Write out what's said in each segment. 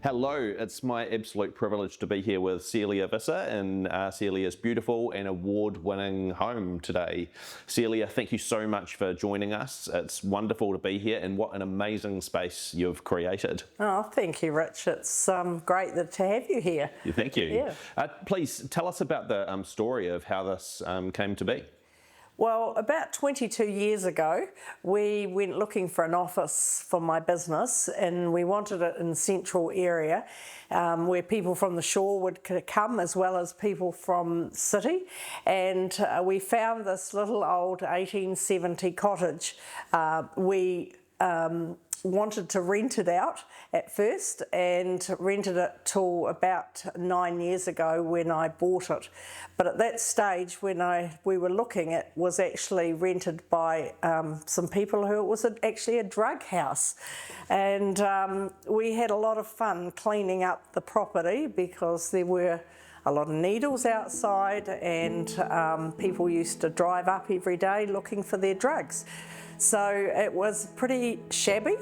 Hello, it's my absolute privilege to be here with Celia Visser in Celia's beautiful and award-winning home today. Celia, thank you so much for joining us. It's wonderful to be here, and what an amazing space you've created. Oh, thank you, Rich. It's great to have you here. Thank you. Yeah. Please tell us about the story of how this came to be. Well, about 22 years ago, we went looking for an office for my business, and we wanted it in the central area where people from the shore would come as well as people from city. And we found this little old 1870 cottage. We wanted to rent it out at first and rented it till about 9 years ago when I bought it. But at that stage when we were looking, it was actually rented by some people who it was actually a drug house. And we had a lot of fun cleaning up the property because there were a lot of needles outside, and people used to drive up every day looking for their drugs. So it was pretty shabby.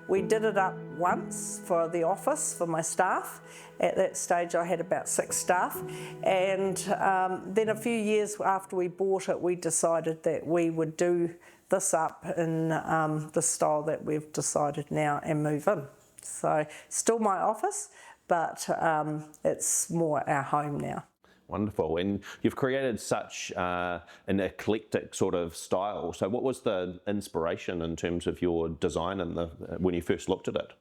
We did it up once for the office for my staff. At that stage I had about 6 staff, and then a few years after we bought it, we decided that we would do this up in the style that we've decided now and move in. So still my office, but it's more our home now. Wonderful, and you've created such an eclectic sort of style. So what was the inspiration in terms of your design and when you first looked at it?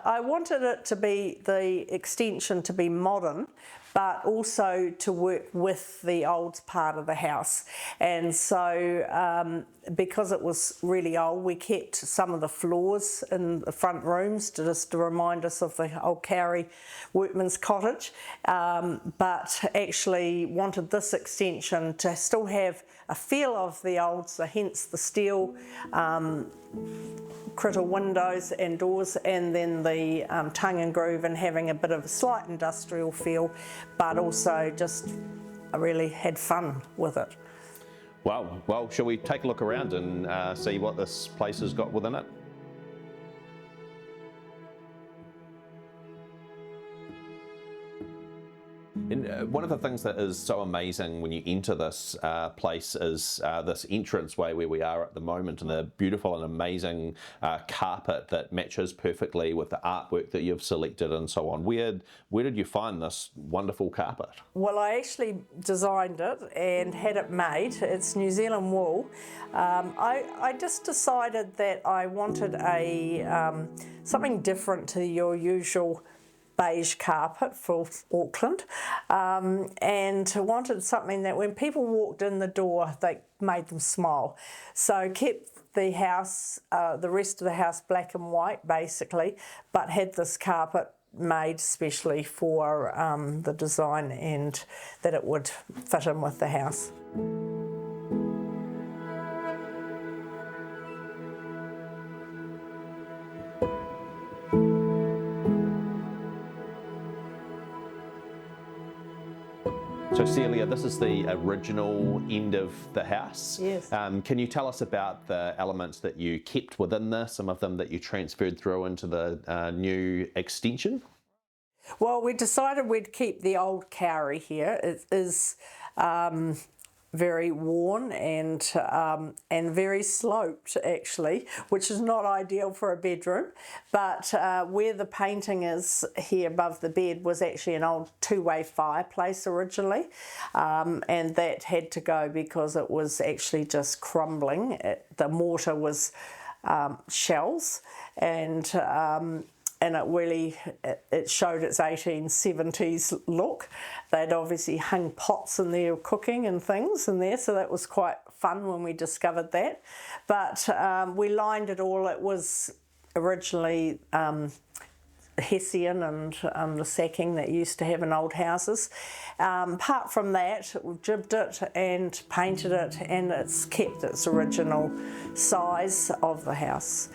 I wanted it to be, the extension to be modern, but also to work with the old part of the house. And so because it was really old, we kept some of the floors in the front rooms to remind us of the old Cowrie workman's cottage, but actually wanted this extension to still have a feel of the old, so hence the steel critter windows and doors, and then the tongue and groove, and having a bit of a slight industrial feel, but also just I really had fun with it. Wow. Well, shall we take a look around and see what this place has got within it? And one of the things that is so amazing when you enter this place is this entranceway where we are at the moment, and the beautiful and amazing carpet that matches perfectly with the artwork that you've selected and so on. Where did you find this wonderful carpet? Well, I actually designed it and had it made. It's New Zealand wool. I just decided that I wanted something different to your usual beige carpet for Auckland, and wanted something that when people walked in the door, they made them smile. So kept the house, the rest of the house black and white basically, but had this carpet made especially for the design and that it would fit in with the house. So Celia, this is the original end of the house. Yes. Can you tell us about the elements that you kept within this, some of them that you transferred through into the new extension? Well, we decided we'd keep the old Cowrie here. It is very worn and very sloped actually, which is not ideal for a bedroom. But where the painting is here above the bed was actually an old two-way fireplace originally, and that had to go because it was actually just crumbling. The mortar was shells, and it really, it showed its 1870s look. They'd obviously hung pots in there cooking and things in there, so that was quite fun when we discovered that. But we lined it all. It was originally Hessian and the sacking that you used to have in old houses. Apart from that, we jibbed it and painted it, and it's kept its original size of the house.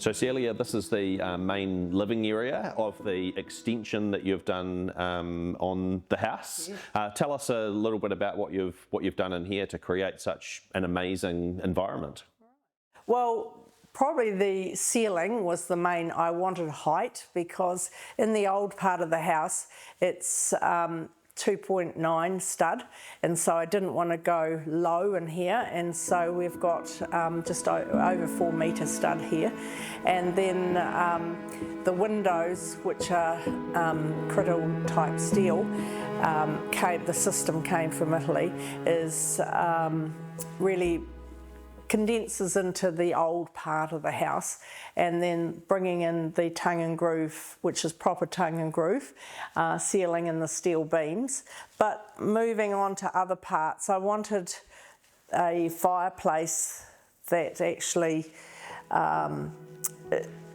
So Celia, this is the main living area of the extension that you've done on the house. Tell us a little bit about what you've done in here to create such an amazing environment. Well, probably the ceiling was the main. I wanted height because in the old part of the house it's 2.9 stud, and so I didn't want to go low in here, and so we've got just over 4 metre stud here, and then the windows, which are Criddle type steel, the system came from Italy, is really condenses into the old part of the house, and then bringing in the tongue and groove, which is proper tongue and groove, ceiling in the steel beams. But moving on to other parts, I wanted a fireplace that actually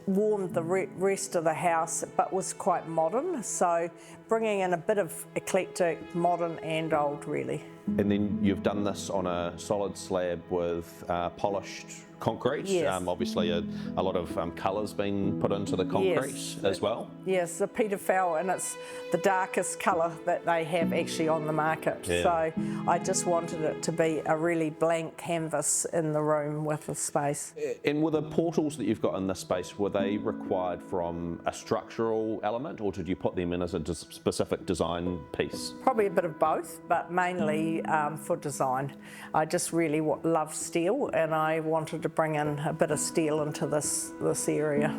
warmed the rest of the house but was quite modern, so bringing in a bit of eclectic, modern and old really. And then you've done this on a solid slab with polished concrete. Yes. Obviously a lot of colours being put into the concrete as well. Yes, the Peter Fell, and it's the darkest colour that they have actually on the market. Yeah. So I just wanted it to be a really blank canvas in the room with the space. And were the portals that you've got in this space, were they required from a structural element, or did you put them in as a specific design piece? Probably a bit of both, but mainly for design. I just really love steel, and I wanted to bring in a bit of steel into this area.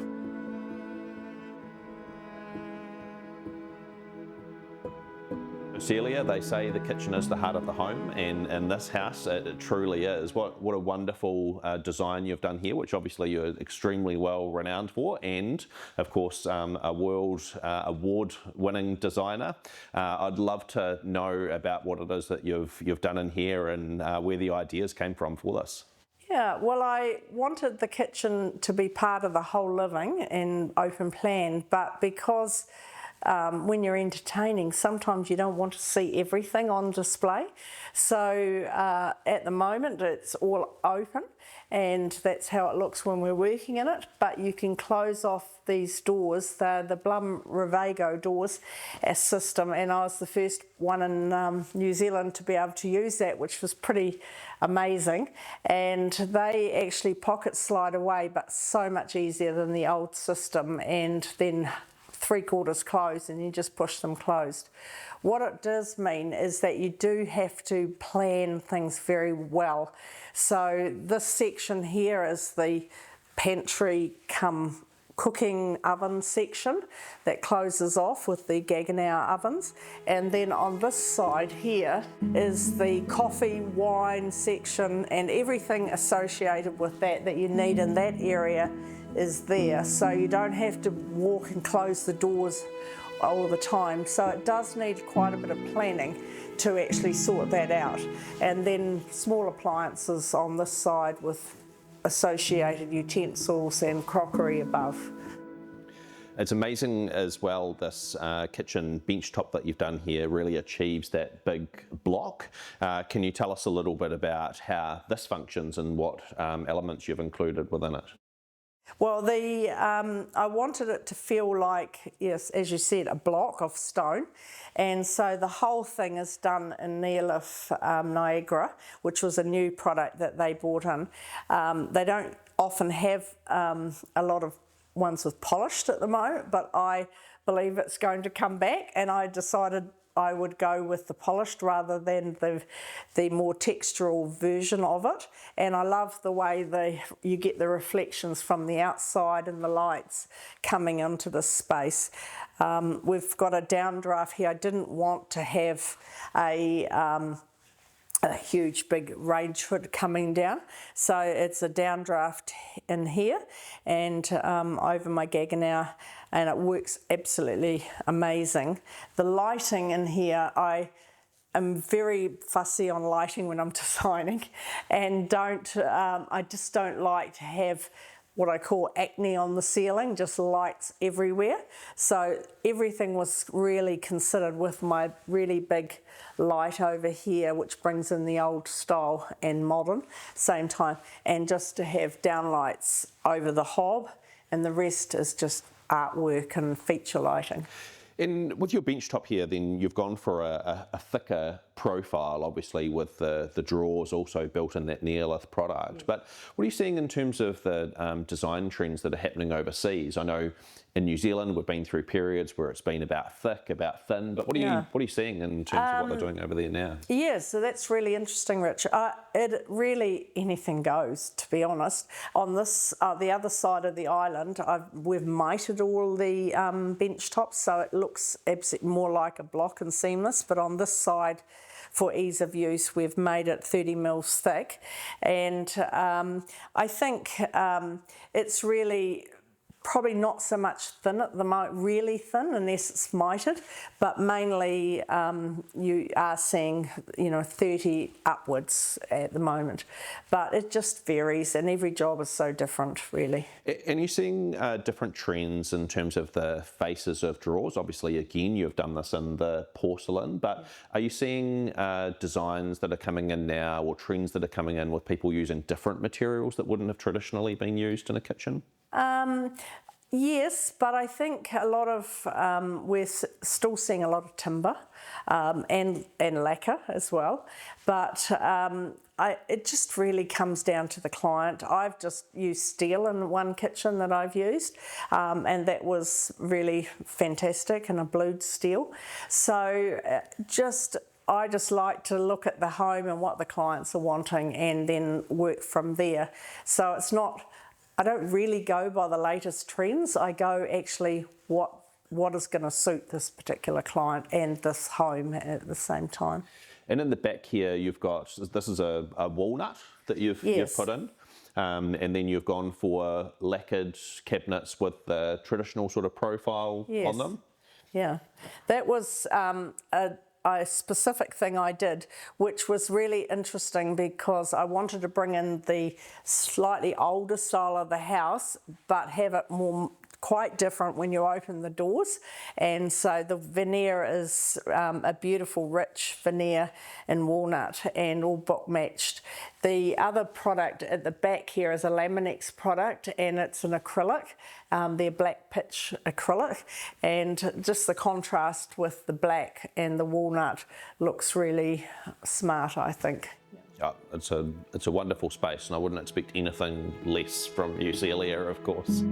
Celia, they say the kitchen is the heart of the home, and in this house it truly is. What a wonderful design you've done here, which obviously you're extremely well renowned for, and of course a world award-winning designer. I'd love to know about what it is that you've done in here and where the ideas came from for this. Yeah, well, I wanted the kitchen to be part of the whole living and open plan, but because when you're entertaining, sometimes you don't want to see everything on display. So at the moment it's all open, and that's how it looks when we're working in it, but you can close off these doors. They're the Blum Revago doors as system, and I was the first one in New Zealand to be able to use that, which was pretty amazing. And they actually pocket slide away, but so much easier than the old system, and then 3/4 closed, and you just push them closed. What it does mean is that you do have to plan things very well. So this section here is the pantry cum cooking oven section that closes off with the Gaggenauer ovens, and then on this side here is the coffee, wine section, and everything associated with that you need in that area is there, so you don't have to walk and close the doors all the time. So it does need quite a bit of planning to actually sort that out. And then small appliances on this side with associated utensils and crockery above. It's amazing as well, this kitchen bench top that you've done here really achieves that big block. Can you tell us a little bit about how this functions and what elements you've included within it? Well, I wanted it to feel like, yes, as you said, a block of stone, and so the whole thing is done in Neolith Niagara, which was a new product that they brought in. They don't often have a lot of ones with polished at the moment, but I believe it's going to come back, and I decided I would go with the polished rather than the more textural version of it. And I love the way you get the reflections from the outside and the lights coming into the space. We've got a downdraft here. I didn't want to have a huge big range hood coming down, so it's a downdraft in here and over my Gaggenauer, and it works absolutely amazing. The lighting in here, I am very fussy on lighting when I'm designing, and I just don't like to have what I call acne on the ceiling, just lights everywhere. So everything was really considered with my really big light over here, which brings in the old style and modern same time, and just to have downlights over the hob and the rest is just artwork and feature lighting. And with your bench top here, then you've gone for a thicker profile, obviously, with the drawers also built in that Neolith product. But what are you seeing in terms of the design trends that are happening overseas? I know in New Zealand we've been through periods where it's been about thick, about thin, but what are you seeing in terms of what they're doing over there now? Yeah, so that's really interesting, Rich. It really, anything goes, to be honest. On this, the other side of the island, we've mited all the bench tops, so it looks absolutely more like a block and seamless, but on this side, for ease of use, we've made it 30 mils thick, and I think it's really probably not so much thin at the moment, really thin unless it's mited, but mainly you are seeing 30 upwards at the moment, but it just varies and every job is so different really. And you're seeing different trends in terms of the faces of drawers. Obviously, again, you've done this in the porcelain, but are you seeing designs that are coming in now or trends that are coming in with people using different materials that wouldn't have traditionally been used in a kitchen? Yes, but I think a lot of, we're still seeing a lot of timber and lacquer as well, but it just really comes down to the client. I've just used steel in one kitchen that I've used, and that was really fantastic, and a blued steel. So I just like to look at the home and what the clients are wanting and then work from there. So it's not, I don't really go by the latest trends. I go actually what is going to suit this particular client and this home at the same time. And in the back here, you've got, this is a walnut that you've put in. And then you've gone for lacquered cabinets with the traditional sort of profile on them. Yeah, that was a specific thing I did, which was really interesting because I wanted to bring in the slightly older style of the house, but have it more quite different when you open the doors. And so the veneer is a beautiful rich veneer in walnut and all book matched. The other product at the back here is a Laminex product, and it's an acrylic. They're black pitch acrylic, and just the contrast with the black and the walnut looks really smart, I think. Yeah, it's a wonderful space, and I wouldn't expect anything less from you, Celia, of course.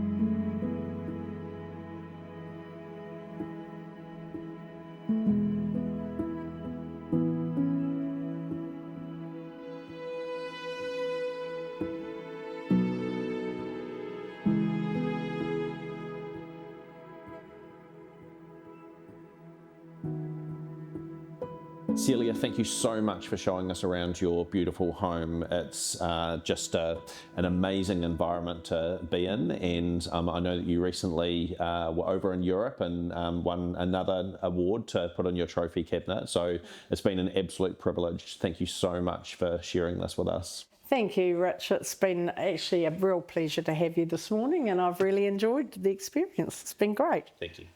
Celia, thank you so much for showing us around your beautiful home. It's just an amazing environment to be in, and I know that you recently were over in Europe and won another award to put on your trophy cabinet, so it's been an absolute privilege. Thank you so much for sharing this with us. Thank you, Rich. It's been actually a real pleasure to have you this morning, and I've really enjoyed the experience. It's been great. Thank you.